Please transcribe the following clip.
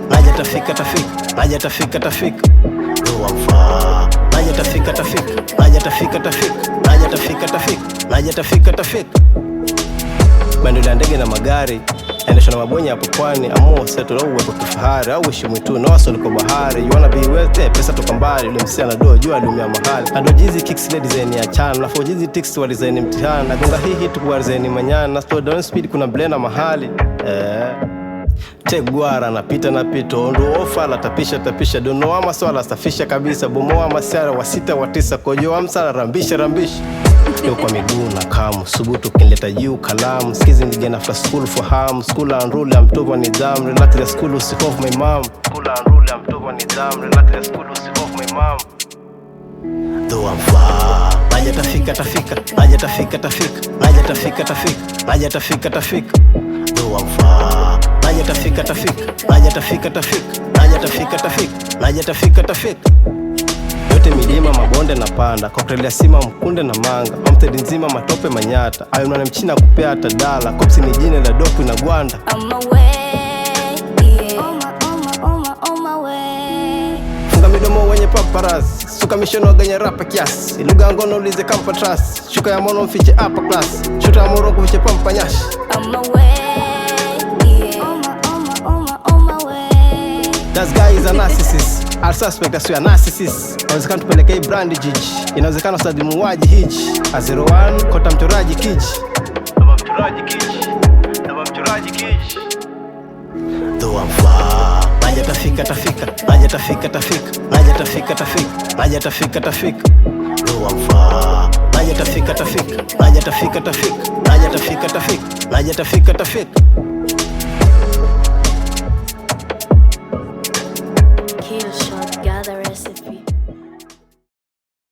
naja tafika tafika, naja tafika tafika. Dua mfaa, naja tafika tafika, naja tafika tafika, naja tafika tafika, naja tafika tafika. Maendeleo ya ndege na magari endesha na mabonye hapo pwani, amua seto au uwe kwa kifahari au ishi mwitu na waso liko bahari. You wanna be wealthy, pesa toka mbali, ule msichana do jua aliumia mahali. Na dojizi kicks ile design ya chana, na fojizi ticks wa design mtihani. Na gonga hii hit kwa design manyana, na slow down speed kuna blender mahali. Tegwara napita na pito, ndo ofa la tapisha dono ama swala safisha kabisa, bomoa masiara wa 6 wa 9 kojo amsala rambisha. Yo kwa miguu na kamu, subutu kinleta juu kalamu. Skizi ndigena after school for harm. School and rule, I'm tough on nidham. Relax the school, usikof my mom. School and rule, I'm tough on nidham. Relax the school, usikof my mom. Though I'm far, naja tafika tafika, naja tafika tafika, naja tafika tafika, naja tafika tafika. Though I'm far, naja tafika. Naja tafika tafika, naja tafika tafika, naja tafika tafika. Yote milima mabonde na panda, cocktail ya sima mkunde na manga. Homestead nzima matope manyata, ayo mwana mchina kupea hata dala. Kopsi ni jine la doku na gwanda. On my way, yeah. On my way. Funga midomo wenye paparazzi, suka mishono waganya rapa kiasi. Lugha ngono ulize kampa trust, shuka ya mono mfiche upper class. Shuta ya moro kufiche pampa nyashi. On my way, yeah. On my way. That guy is a narcissist, I'll suspect as we are narcissist. Inawezekana tupelekei brandi jiji, inawezekana usadi muwaji hichi. A 01 kota mchoraji kiji, Naba mchoraji kiji. Though I'm far, naja tafika tafika, naja tafika tafika, naja tafika tafika, naja tafika tafika. Though I'm far, naja tafika tafika, naja tafika tafika, naja tafika tafika, naja tafika tafika.